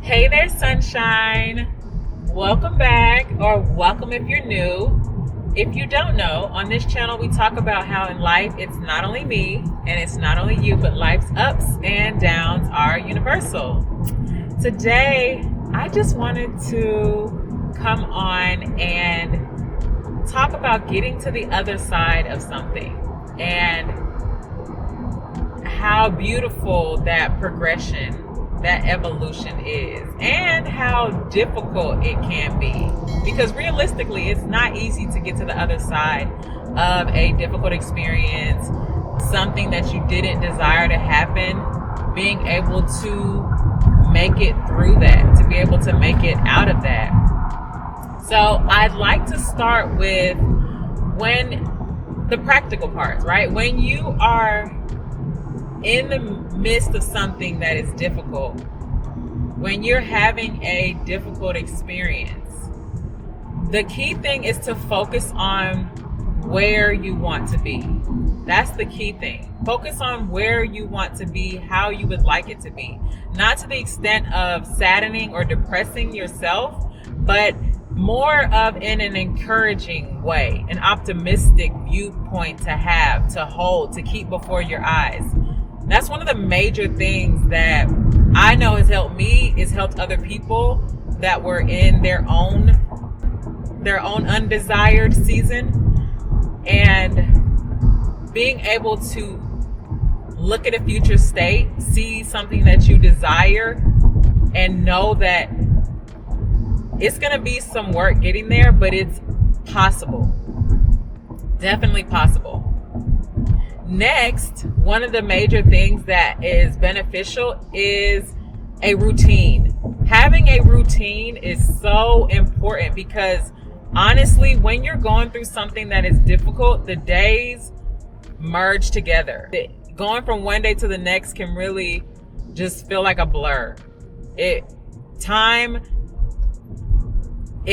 Hey there, sunshine. Welcome back, or welcome if you're new. If you don't know, on this channel we talk about how in life it's not only me and it's not only you, but life's ups and downs are universal. Today, I just wanted to come on and talk about getting to the other side of something and how beautiful that progression, that evolution is, and how difficult it can be. Because realistically, it's not easy to get to the other side of a difficult experience, something that you didn't desire to happen, being able to make it through that, to be able to make it out of that. So I'd like to start with the practical parts, right? When you are in the midst of something that is difficult, when you're having a difficult experience, the key thing is to focus on where you want to be. That's the key thing. Focus on where you want to be, how you would like it to be. Not to the extent of saddening or depressing yourself, but more of in an encouraging way, an optimistic viewpoint to have, to hold, to keep before your eyes. That's one of the major things that I know has helped me, has helped other people that were in their own undesired season, and being able to look at a future state, see something that you desire, and know that it's going to be some work getting there, but it's possible. Definitely possible. Next, one of the major things that is beneficial is a routine. Having a routine is so important because honestly, when you're going through something that is difficult, the days merge together. Going from one day to the next can really just feel like a blur. Time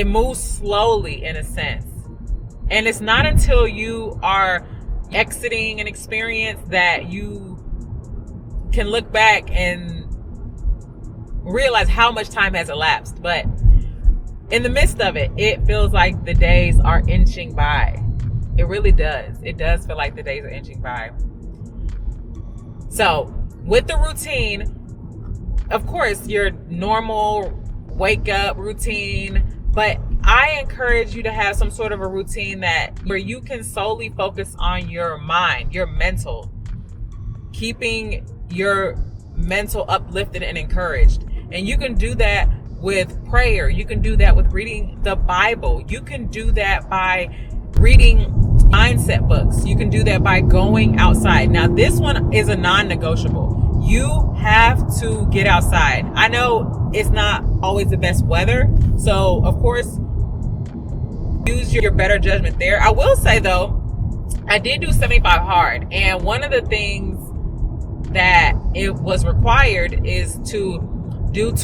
moves slowly in a sense. And it's not until you are exiting an experience that you can look back and realize how much time has elapsed. But in the midst of it, it feels like the days are inching by. It really does. It does feel like the days are inching by. So with the routine, of course, your normal wake up routine, but I encourage you to have some sort of a routine where you can solely focus on your mind, your mental, keeping your mental uplifted and encouraged. And you can do that with prayer. You can do that with reading the Bible. You can do that by reading mindset books. You can do that by going outside. Now, this one is a non-negotiable. You have to get outside. I know it's not always the best weather, so of course, use your better judgment there. I will say though, I did do 75 hard, and one of the things that it was required is to do 2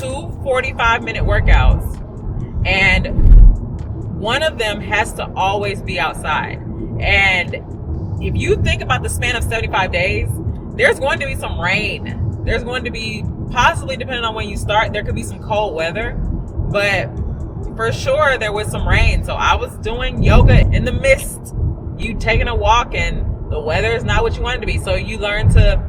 45-minute workouts, and one of them has to always be outside. And if you think about the span of 75 days, there's going to be some rain. There's going to be, possibly depending on when you start, there could be some cold weather, but for sure there was some rain. So I was doing yoga in the mist. You taking a walk and the weather is not what you want it to be. So you learn to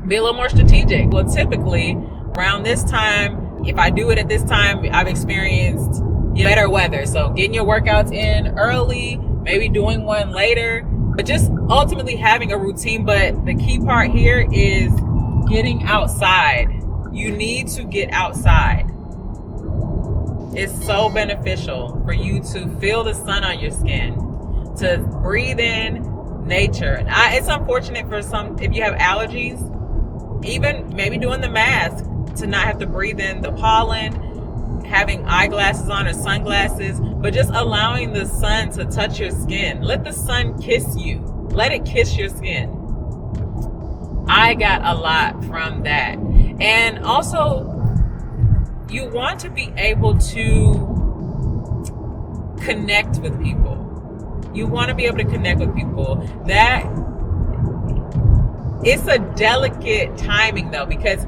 be a little more strategic. Well, typically around this time, if I do it at this time, I've experienced better weather. So getting your workouts in early, maybe doing one later, but just ultimately having a routine. But the key part here is getting outside. You need to get outside. It's so beneficial for you to feel the sun on your skin, to breathe in nature. It's unfortunate for some, if you have allergies, even maybe doing the mask, to not have to breathe in the pollen, having eyeglasses on or sunglasses, but just allowing the sun to touch your skin. Let the sun kiss you. Let it kiss your skin. I got a lot from that. And also, you want to be able to connect with people. You want to be able to connect with people. That it's a delicate timing though, because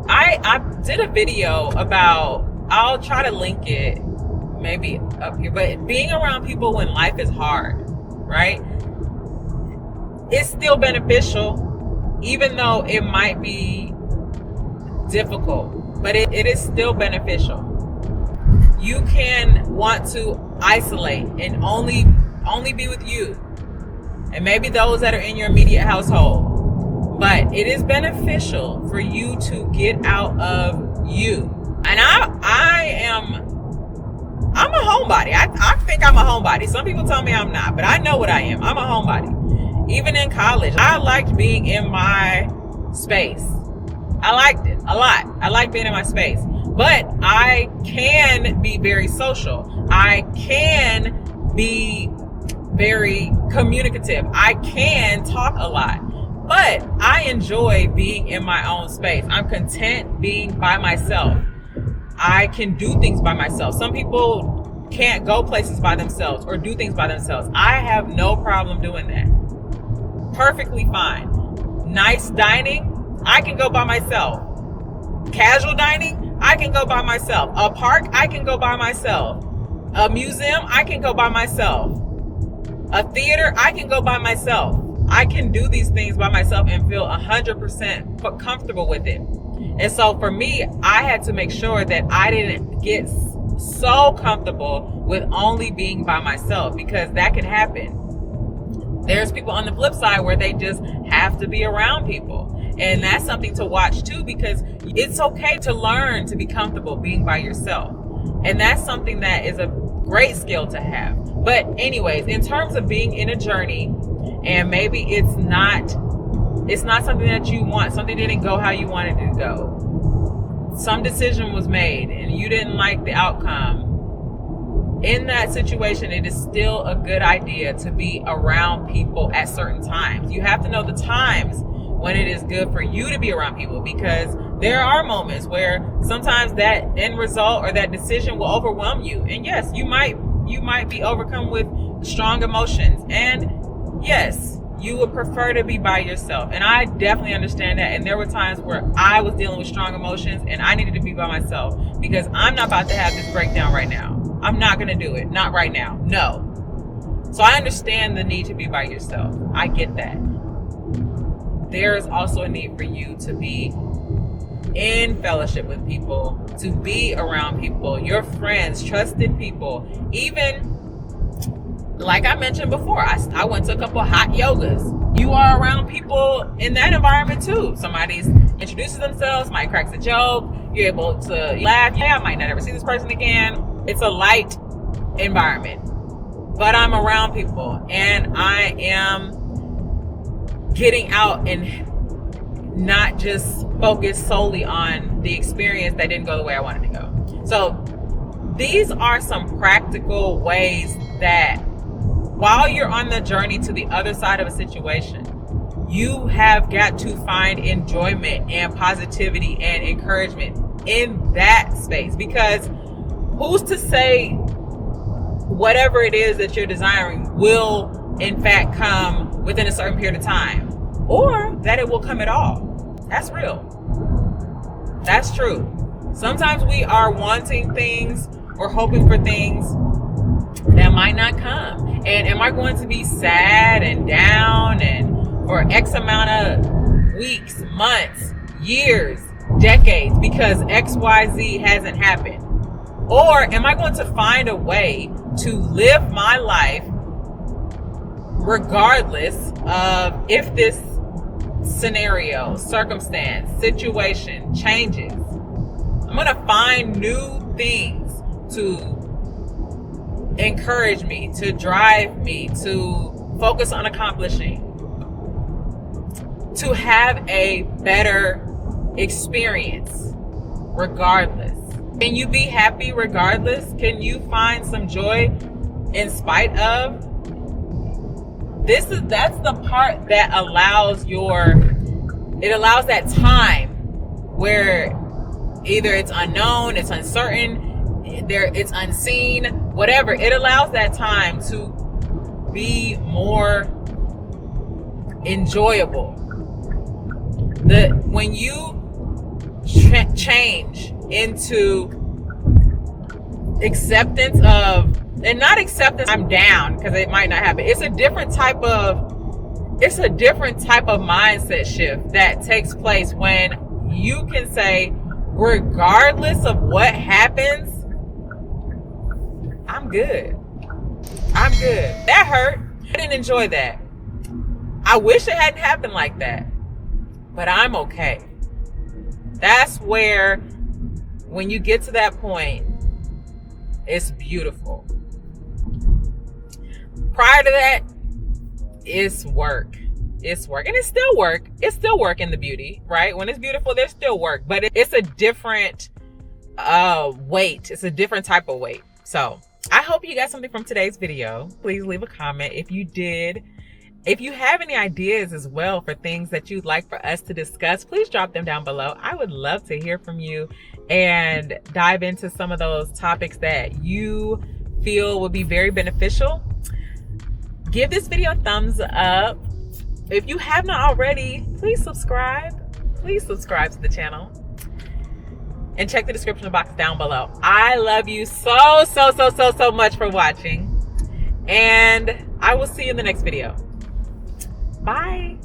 I did a video about, I'll try to link it maybe up here, but being around people when life is hard, right? It's still beneficial, even though it might be difficult, but it is still beneficial. You can want to isolate and only be with you, and maybe those that are in your immediate household, but it is beneficial for you to get out of you. And I'm a homebody. I think I'm a homebody. Some people tell me I'm not, but I know what I am. I'm a homebody. Even in college, I liked being in my space. I liked it a lot. I like being in my space. But I can be very social. I can be very communicative. I can talk a lot. But I enjoy being in my own space. I'm content being by myself. I can do things by myself. Some people can't go places by themselves or do things by themselves. I have no problem doing that. Perfectly fine. Nice dining, I can go by myself. Casual dining, I can go by myself. A park, I can go by myself. A museum, I can go by myself. A theater, I can go by myself. I can do these things by myself and feel 100% comfortable with it. And so for me, I had to make sure that I didn't get so comfortable with only being by myself, because that can happen. There's people on the flip side where they just have to be around people. And that's something to watch too, because it's okay to learn to be comfortable being by yourself. And that's something that is a great skill to have. But anyways, in terms of being in a journey, and maybe it's not something that you want, something didn't go how you wanted it to go. Some decision was made and you didn't like the outcome. In that situation, it is still a good idea to be around people at certain times. You have to know the times when it is good for you to be around people, because there are moments where sometimes that end result or that decision will overwhelm you. And yes, you might be overcome with strong emotions. And yes, you would prefer to be by yourself. And I definitely understand that. And there were times where I was dealing with strong emotions and I needed to be by myself, because I'm not about to have this breakdown right now. I'm not going to do it. Not right now. No. So I understand the need to be by yourself. I get that. There is also a need for you to be in fellowship with people, to be around people, your friends, trusted people. Even like I mentioned before, I went to a couple of hot yogas. You are around people in that environment too. Somebody introduces themselves, might cracks a joke, you're able to laugh. Yeah, I might not ever see this person again. It's a light environment, but I'm around people and I am getting out and not just focus solely on the experience that didn't go the way I wanted to go. So these are some practical ways that while you're on the journey to the other side of a situation, you have got to find enjoyment and positivity and encouragement in that space, because who's to say whatever it is that you're desiring will in fact come within a certain period of time, or that it will come at all. That's real. That's true. Sometimes we are wanting things or hoping for things that might not come. And am I going to be sad and down and for X amount of weeks, months, years, decades because XYZ hasn't happened? Or am I going to find a way to live my life regardless of if this scenario, circumstance, situation changes? I'm going to find new things to encourage me, to drive me, to focus on accomplishing, to have a better experience regardless. Can you be happy regardless? Can you find some joy in spite of? That's the part that allows that time where either it's unknown, it's uncertain, it's unseen, whatever. It allows that time to be more enjoyable. When you change into acceptance of, and not acceptance I'm down, because it might not happen. It's a different type of mindset shift that takes place when you can say, regardless of what happens, I'm good. That hurt. I didn't enjoy that. I wish it hadn't happened like that, but I'm okay. That's where, when you get to that point, it's beautiful. Prior to that, it's work. And it's still work. It's still work in the beauty, right? When it's beautiful, there's still work, but it's a different weight. It's a different type of weight. So I hope you got something from today's video. Please leave a comment if you did. If you have any ideas as well for things that you'd like for us to discuss, please drop them down below. I would love to hear from you and dive into some of those topics that you feel would be very beneficial. Give this video a thumbs up. If you have not already, please subscribe. Please subscribe to the channel. And check the description box down below. I love you so much for watching. And I will see you in the next video. Bye.